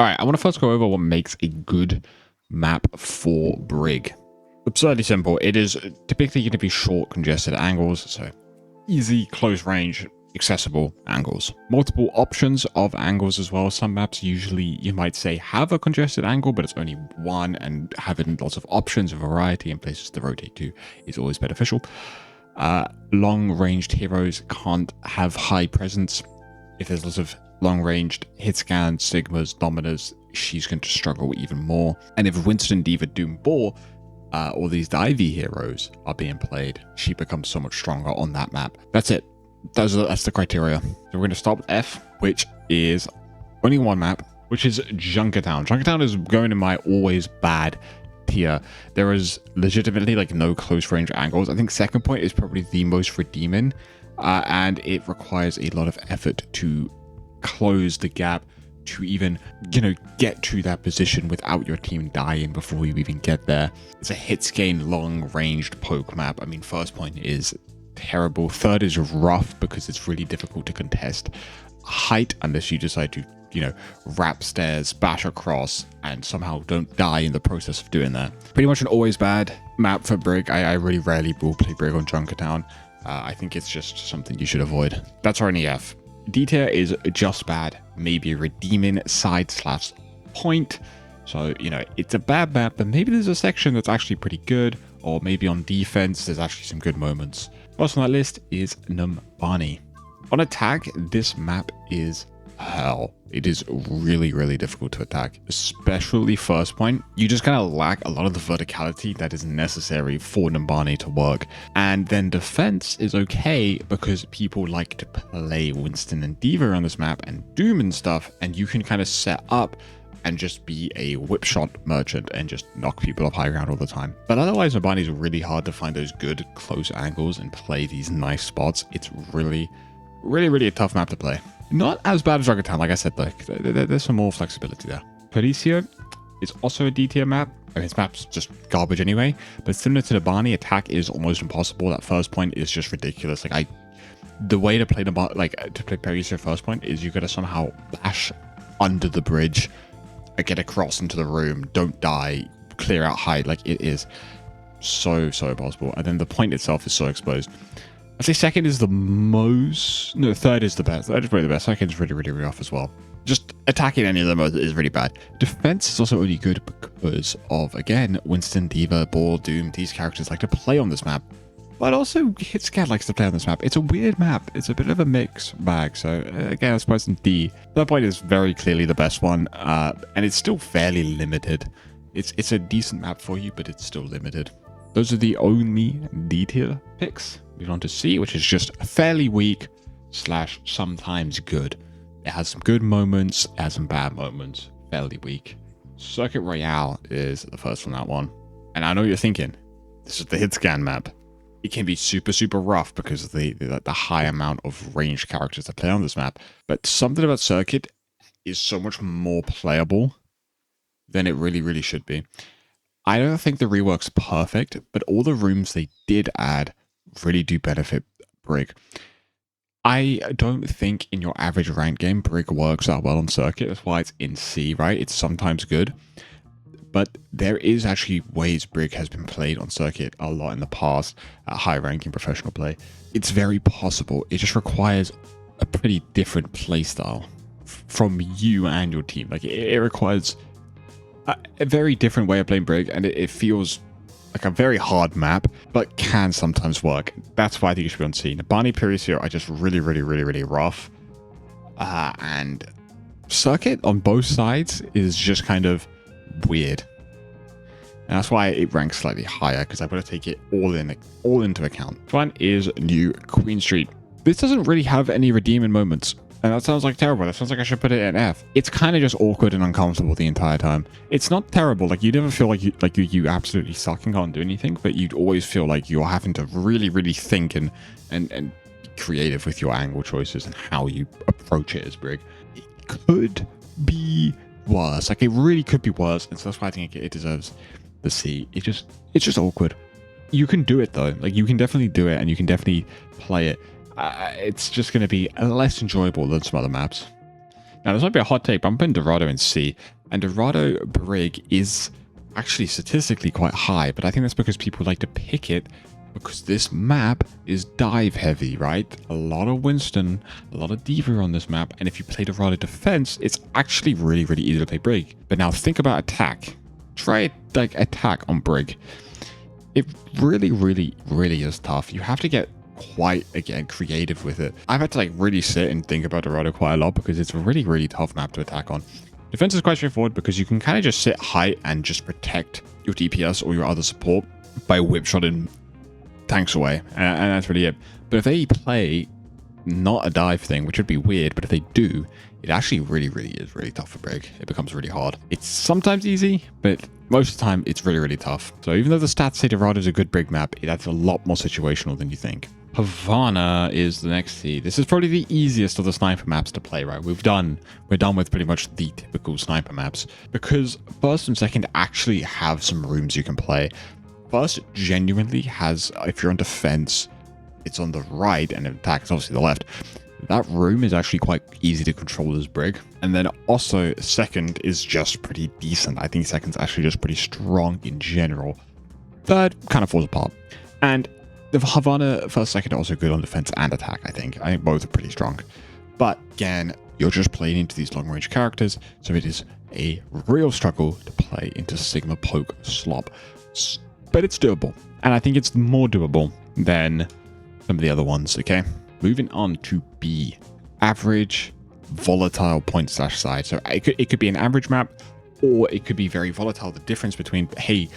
All right, I want to first go over what makes a good map for Brig. Absurdly simple. It is typically going to be short, congested angles, so easy, close range, accessible angles. Multiple options of angles as well. Some maps usually, you might say, have a congested angle, but it's only one, and having lots of options, variety, and places to rotate to is always beneficial. Long-ranged heroes can't have high presence. If there's lots of long-ranged hit scans, sigmas, dominers, she's going to struggle even more. And if Winston, D.Va, Doom, Boar, all these divey heroes are being played, she becomes so much stronger on that map. That's it. That's the criteria. So we're going to start with F, which is only one map, which is Junkertown. Junkertown is going in my always bad tier. There is legitimately like no close range angles. I think second point is probably the most redeeming, and it requires a lot of effort to close the gap to even, get to that position without your team dying before you even get there. It's a hits gain long ranged poke map. I mean, first point is terrible. Third is rough because it's really difficult to contest height unless you decide to, wrap stairs, bash across, and somehow don't die in the process of doing that. Pretty much an always bad map for Brig. I really rarely will play Brig on Junkertown. I think it's just something you should avoid. That's our F. D tier is just bad, maybe redeeming side/point. So, it's a bad map, but maybe there's a section that's actually pretty good, or maybe on defense, there's actually some good moments. First on that list is Numbani. On attack, this map is hell. It is really, really difficult to attack, especially first point. You just kind of lack a lot of the verticality that is necessary for Numbani to work. And then defense is okay because people like to play Winston and D.Va on this map and Doom and stuff, and you can kind of set up and just be a whip shot merchant and just knock people off high ground all the time. But otherwise, Numbani is really hard to find those good close angles and play these nice spots. It's really, really, really a tough map to play. Not as bad as Junkertown, like I said, though. There's some more flexibility there. Policio is also a D tier map. I mean, this map's just garbage anyway, but similar to Numbani, attack is almost impossible. That first point is just ridiculous. The way to play Policio first point is you gotta somehow bash under the bridge, get across into the room, don't die, clear out height. It is so impossible. And then the point itself is so exposed. I'd say second is the most... No, third is the best. Third is probably the best. Second is really, really rough as well. Just attacking any of them is really bad. Defense is also only good because of, again, Winston, D.Va, Boar, Doom. These characters like to play on this map. But also, Hitscat likes to play on this map. It's a weird map. It's a bit of a mix bag. So, again, I suppose in D. Third point is very clearly the best one. And it's still fairly limited. It's a decent map for you, but it's still limited. Those are the only D tier picks. Move on to C, which is just fairly weak / sometimes good. It has some good moments, it has some bad moments, fairly weak. Circuit Royale is the first on that one. And I know you're thinking, this is the hit scan map. It can be super, super rough because of the high amount of ranged characters that play on this map. But something about Circuit is so much more playable than it really, really should be. I don't think the rework's perfect, but all the rooms they did add really do benefit Brig. I don't think in your average rank game, Brig works that well on Circuit. That's why it's in C, right? It's sometimes good. But there is actually ways Brig has been played on Circuit a lot in the past at high-ranking professional play. It's very possible. It just requires a pretty different playstyle from you and your team. It requires a very different way of playing Brig, and it feels like a very hard map, but can sometimes work. That's why I think it should be on C. Numbani, Policio are just really, really, really, really rough. And Circuit on both sides is just kind of weird. And that's why it ranks slightly higher, because I've got to take it all into account. One is New Queen Street. This doesn't really have any redeeming moments. And that sounds like terrible. That sounds like I should put it in F. It's kind of just awkward and uncomfortable the entire time. It's not terrible. You never feel like you absolutely suck and can't do anything, but you'd always feel like you're having to really, really think and be creative with your angle choices and how you approach it as Brig. It could be worse. It really could be worse. And so that's why I think it deserves the C. It's just awkward. You can do it though. You can definitely do it, and you can definitely play it. It's just going to be less enjoyable than some other maps. Now, this might be a hot take, but I'm putting Dorado in C. And Dorado Brig is actually statistically quite high, but I think that's because people like to pick it because this map is dive heavy, right? A lot of Winston, a lot of D.Va on this map, and if you play Dorado defense, it's actually really, really easy to play Brig. But now think about attack. Try like attack on Brig. It really, really, really is tough. You have to get quite, again, creative with it. I've had to like really sit and think about Dorado quite a lot because it's a really, really tough map to attack on. Defense is quite straightforward because you can kind of just sit high and just protect your DPS or your other support by whip-shotting tanks away, and that's really it. But if they play not a dive thing, which would be weird, but if they do, it actually really, really is really tough for Brig. It becomes really hard. It's sometimes easy, but most of the time it's really, really tough. So even though the stats say Dorado is a good Brig map, that's a lot more situational than you think. Havana is the next C. This is probably the easiest of the sniper maps to play, right? We're done with pretty much the typical sniper maps because first and second actually have some rooms you can play. First genuinely has, if you're on defense, it's on the right, and attack is obviously the left. That room is actually quite easy to control as Brig. And then also second is just pretty decent. I think second's actually just pretty strong in general. Third kind of falls apart. And the Havana first, second are also good on defense and attack, I think. I think both are pretty strong. But again, you're just playing into these long range characters, so it is a real struggle to play into Sigma Poke Slop. But it's doable. And I think it's more doable than some of the other ones, okay? Moving on to B. Average volatile point slash side. So it could be an average map, or it could be very volatile. The difference between, hey,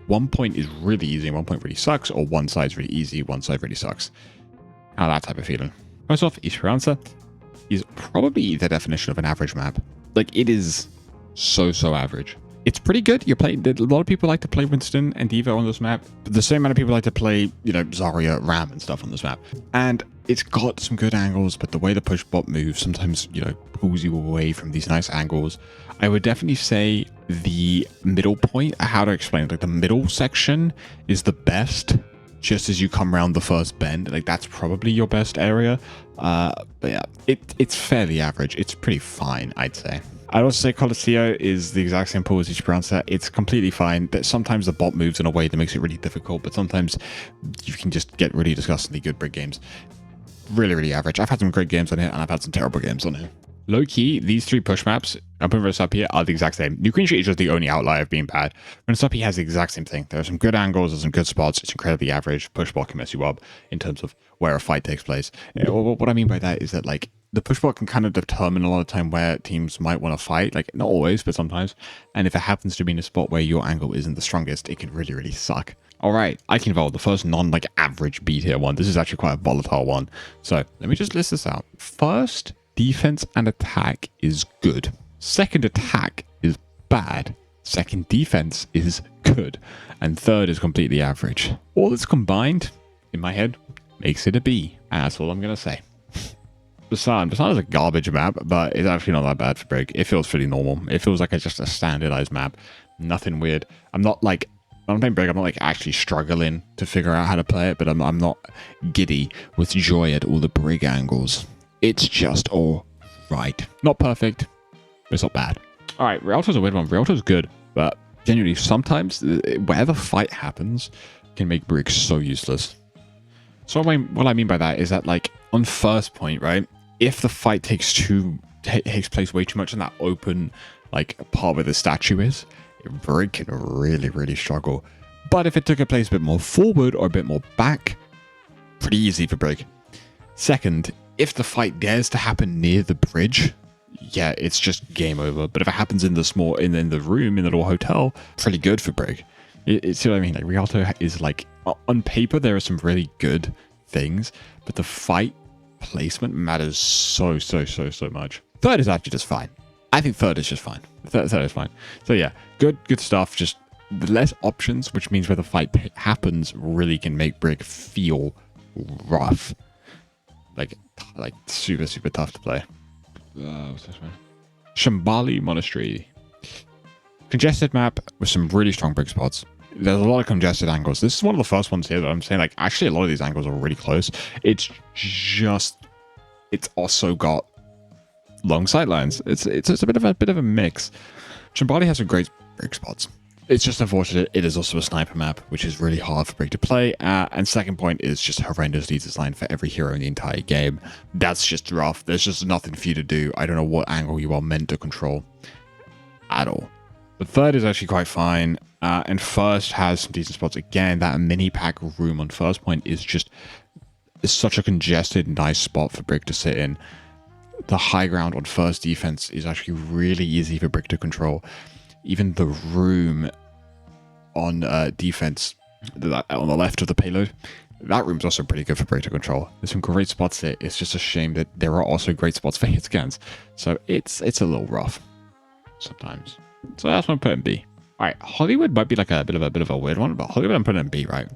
one point is really easy and one point really sucks, or one side's really easy, one side really sucks. Now that type of feeling. First off, Esperanza is probably the definition of an average map. Like, it is so average. It's pretty good. You're playing. A lot of people like to play Winston and D.Va on this map, but the same amount of people like to play, you know, Zarya, Ram, and stuff on this map. And it's got some good angles, but the way the push bot moves sometimes, you know, pulls you away from these nice angles. I would definitely say the middle point, how to explain it, like the middle section is the best. Just as you come around the first bend, like that's probably your best area. But yeah, it's fairly average. It's pretty fine, I'd say. I'd also say Coliseo is the exact same pool as Esperanza. It's completely fine. That sometimes the bot moves in a way that makes it really difficult, but sometimes you can just get really disgustingly good Brig games. Really, really average. I've had some great games on here, and I've had some terrible games on here. Low key, these three push maps, I'm putting this up here, are the exact same. New Queen Street is just the only outlier of being bad. Renaissance has the exact same thing. There are some good angles, there's some good spots. It's incredibly average. Push bot can mess you up in terms of where a fight takes place. What I mean by that is that, like, the push bot can kind of determine a lot of time where teams might want to fight. Like, not always, but sometimes. And if it happens to be in a spot where your angle isn't the strongest, it can really, really suck. All right, Eichenwald, the first average B tier one. This is actually quite a volatile one. So let me just list this out. First, defense and attack is good. Second, attack is bad. Second, defense is good. And third is completely average. All this combined, in my head, makes it a B. And that's all I'm going to say. Basan is a garbage map, but it's actually not that bad for Brig. It feels pretty normal. It feels like just a standardized map. Nothing weird. I'm not playing Brig, I'm not like actually struggling to figure out how to play it, but I'm not giddy with joy at all the Brig angles. It's just all right. Not perfect, but it's not bad. All right, Rialto's a weird one. Rialto's good, but genuinely, sometimes where the fight happens can make Brig so useless. So what I mean by that is that, like, on first point, right, if the fight takes place way too much in that open, like, part where the statue is, Brig can really, really struggle. But if it took a place a bit more forward or a bit more back, pretty easy for Brig. Second, if the fight dares to happen near the bridge, yeah, it's just game over. But if it happens in the room, in the little hotel, pretty good for Brig. See what I mean? Like, Rialto is, like, on paper, there are some really good things, but the fight placement matters so much. Third is actually just fine. I think third is just fine. Third is fine. So yeah, good stuff. Just less options, which means where the fight happens really can make Brig feel rough. Like super tough to play. What's this one? Shambali Monastery. Congested map with some really strong Brig spots. There's a lot of congested angles. This is one of the first ones here that I'm saying, like, actually a lot of these angles are really close. It's also got long sightlines. It's a bit of a mix. Chambali has some great Brig spots. It's just unfortunate. It is also a sniper map, which is really hard for Brig to play. And second point is just horrendously designed for every hero in the entire game. That's just rough. There's just nothing for you to do. I don't know what angle you are meant to control at all. The third is actually quite fine. And first has some decent spots. Again, that mini pack room on first point is just such a congested, nice spot for Brig to sit in. The high ground on first defense is actually really easy for Brig to control. Even the room on defense on the left of the payload, that room's also pretty good for Brig to control. There's some great spots there. It's just a shame that there are also great spots for hit scans. So it's a little rough sometimes. So that's what I'm putting B. All right, Hollywood might be like a bit of a weird one, but Hollywood I'm putting in B, right?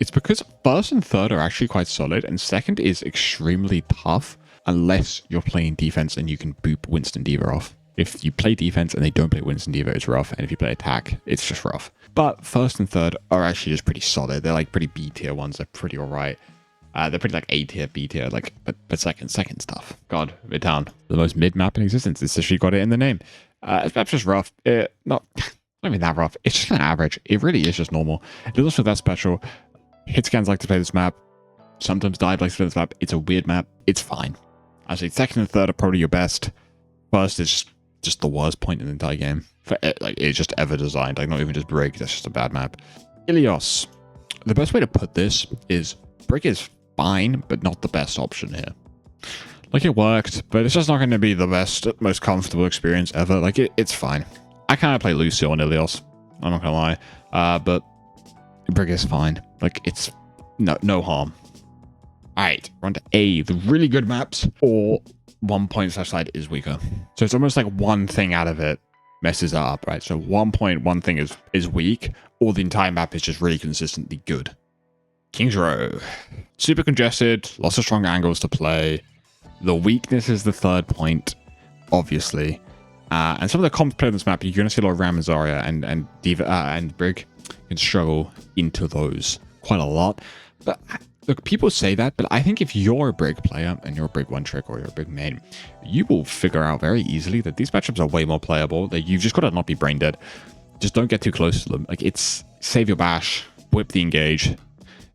It's because first and third are actually quite solid, and second is extremely tough unless you're playing defense and you can boop Winston D.Va off. If you play defense and they don't play Winston D.Va, it's rough. And if you play attack, it's just rough. But first and third are actually just pretty solid. They're like pretty B tier ones. They're pretty all right. They're pretty like A tier, B tier, like, but second stuff. God, Midtown, the most mid map in existence. It's actually got it in the name. This map's just rough. Not even that rough. It's just kind of average. It really is just normal. It doesn't feel that special. Hit scans like to play this map. Sometimes Dive likes to play this map. It's a weird map. It's fine. I say second and third are probably your best. First is just the worst point in the entire game. Like, it's just ever designed. Like, not even just Brig. That's just a bad map. Ilios. The best way to put this is Brig is fine, but not the best option here. Like, it worked, but it's just not going to be the best, most comfortable experience ever. Like, it's fine. I kind of play Lucio on Ilios. I'm not going to lie. But Brig is fine. Like, it's no harm. Alright, we're on to A, the really good maps, or 1 point slash side is weaker. So it's almost like one thing out of it messes that up, right? So 1 point, one thing is weak, or the entire map is just really consistently good. King's Row. Super congested, lots of strong angles to play. The weakness is the third point, obviously. And some of the comps played on this map, you're going to see a lot of Ram and Zarya and D.Va and Brig can struggle into those quite a lot. But look, people say that, but I think if you're a Brig player and you're a Brig one trick or you're a Brig main, you will figure out very easily that these matchups are way more playable. That you've just got to not be brain dead. Just don't get too close to them. Like, it's save your bash, whip the engage,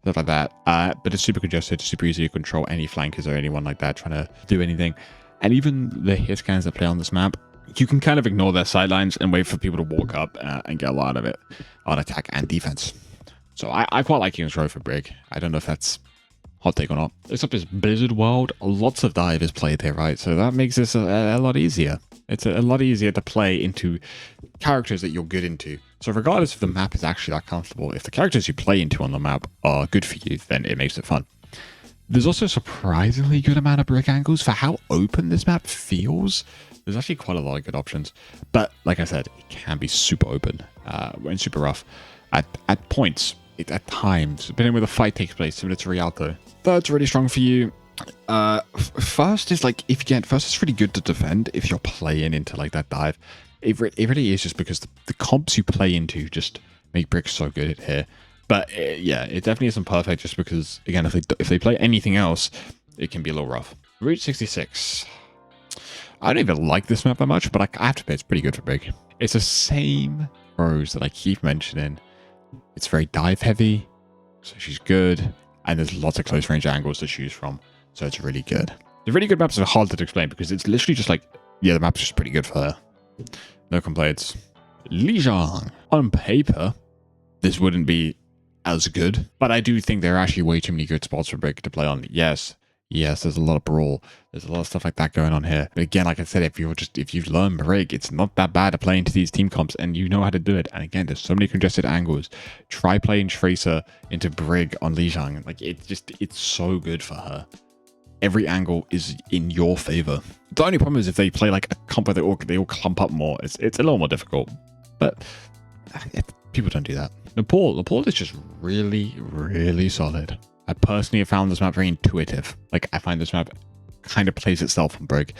stuff like that. But it's super congested, super easy to control any flankers or anyone like that trying to do anything. And even the hit scans that play on this map, you can kind of ignore their sidelines and wait for people to walk up and get a lot of it on attack and defense. So I quite like King's Row for Brig. I don't know if that's hot take or not. Next up is Blizzard World. Lots of dive is played here, right? So that makes this a lot easier. It's a lot easier to play into characters that you're good into. So regardless if the map is actually that comfortable, if the characters you play into on the map are good for you, then it makes it fun. There's also a surprisingly good amount of Brig angles for how open this map feels. There's actually quite a lot of good options. But like I said, it can be super open and super rough at points. At times, depending where the fight takes place, similar to Rialto. Third's really strong for you. First is like, first it's really good to defend if you're playing into like that dive. It really is just because the comps you play into just make Brig so good at here. But yeah, it definitely isn't perfect just because, again, if they play anything else, it can be a little rough. Route 66. I don't even like this map that much, but I have to say it's pretty good for Brig. It's the same pros that I keep mentioning. It's very dive heavy, so she's good, and there's lots of close range angles to choose from, so it's really good. The really good maps are hard to explain because it's literally just like, yeah, the map's just pretty good for her. No complaints. Lijiang. On paper, this wouldn't be as good, but I do think there are actually way too many good spots for Brig to play on. Yes, there's a lot of brawl. There's a lot of stuff like that going on here. But again, like I said, if you've learned Brig, it's not that bad to play into these team comps, and you know how to do it. And again, there's so many congested angles. Try playing Tracer into Brig on Lijiang. Like, it's so good for her. Every angle is in your favor. The only problem is if they play like a comp where they all clump up more. It's a little more difficult. But people don't do that. Nepal is just really, really solid. I personally have found this map very intuitive. Like, I find this map kind of plays itself on Brig.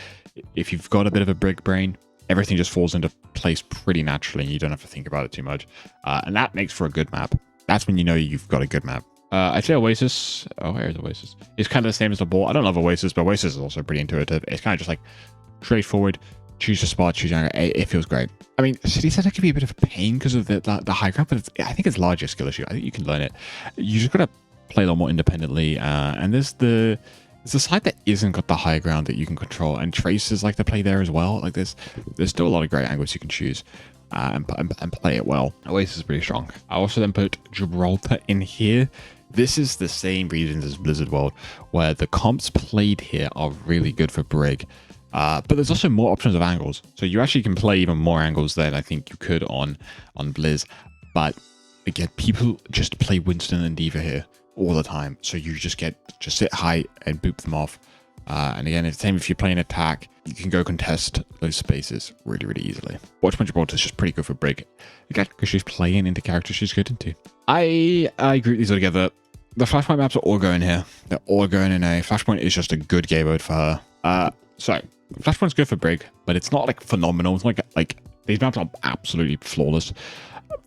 If you've got a bit of a Brig brain, everything just falls into place pretty naturally and you don't have to think about it too much. And that makes for a good map. That's when you know you've got a good map. I'd say Oasis. Oh, where is Oasis? It's kind of the same as the ball. I don't love Oasis, but Oasis is also pretty intuitive. It's kind of just like straightforward. Choose a spot, choose an angle. It feels great. I mean, City Center can be a bit of a pain because of the high ground, but I think it's largely a skill issue. I think you can learn it. You just gotta play a lot more independently. And there's the side that isn't got the high ground that you can control, and Tracers like to play there as well. Like there's still a lot of great angles you can choose. And play it well. Oasis is pretty strong. I also then put Gibraltar in here. This is the same reasons as Blizzard World, where the comps played here are really good for Brig. But there's also more options of angles. So you actually can play even more angles than I think you could on Blizz. But again, people just play Winston and D.Va here all the time. So you just sit high and boop them off. And again, it's the same if you play an attack, you can go contest those spaces really, really easily. Watchman Gibraltar is just pretty good for Brig. Again, because she's playing into characters she's good into. I group these all together. The Flashpoint maps are all going here. They're all going in A. Flashpoint is just a good game mode for her. So Flashpoint's good for Brig, but it's not like phenomenal. It's like these maps are absolutely flawless.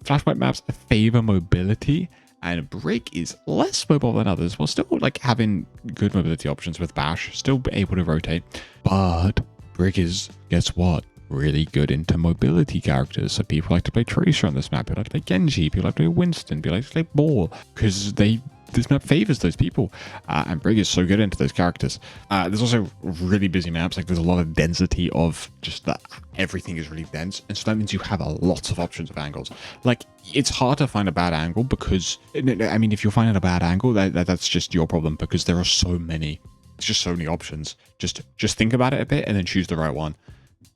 Flashpoint maps favor mobility, and Brig is less mobile than others, while still like having good mobility options with Bash, still able to rotate. But Brig is, guess what? Really good into mobility characters. So people like to play Tracer on this map, people like to play Genji, people like to play Winston, people like to play Ball, because this map favors those people, and Brig is so good into those characters. There's also really busy maps, like there's a lot of density of just that everything is really dense, and so that means you have a lot of options of angles. Like it's hard to find a bad angle because, I mean, if you're finding a bad angle, that's just your problem, because there are so many, it's just so many options. Just think about it a bit and then choose the right one.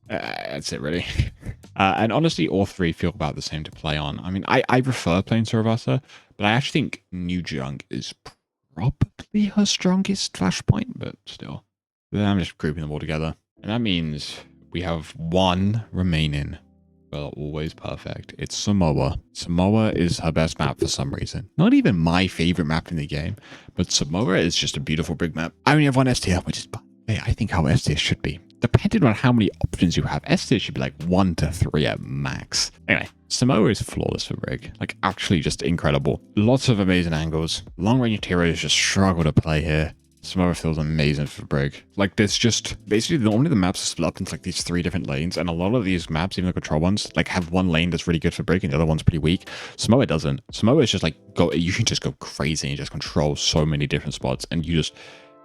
That's it, really. And honestly, all three feel about the same to play on. I mean, I prefer playing Survivor, but I actually think New Junk is probably her strongest Flashpoint, but still. Then I'm just grouping them all together. And that means we have one remaining. Well, always perfect. It's Samoa. Samoa is her best map for some reason. Not even my favorite map in the game, but Samoa is just a beautiful Brig map. I only have one S tier, which is, I think, how S tier should be. Depending on how many options you have, S tier should be like 1 to 3 at max. Anyway, Samoa is flawless for Brig. Like, actually just incredible. Lots of amazing angles. Long-range heroes just struggle to play here. Samoa feels amazing for Brig. Like, there's just... Basically, normally the maps are split up into, like, these 3 different lanes, and a lot of these maps, even the control ones, like, have one lane that's really good for Brig, and the other one's pretty weak. Samoa doesn't. Samoa is just, like, you can just go crazy and just control so many different spots, and you just...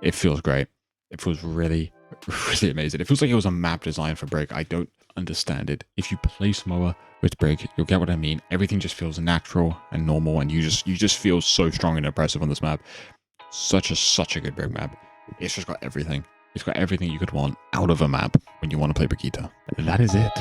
It feels great. It feels really, really amazing. It feels like it was a map designed for Brig. I don't understand it. If you play Samoa with Brig, you'll get what I mean. Everything just feels natural and normal, and you just feel so strong and impressive on this map. Such a good Brig map. It's just got everything. It's got everything you could want out of a map when you want to play Brigitte. And that is it.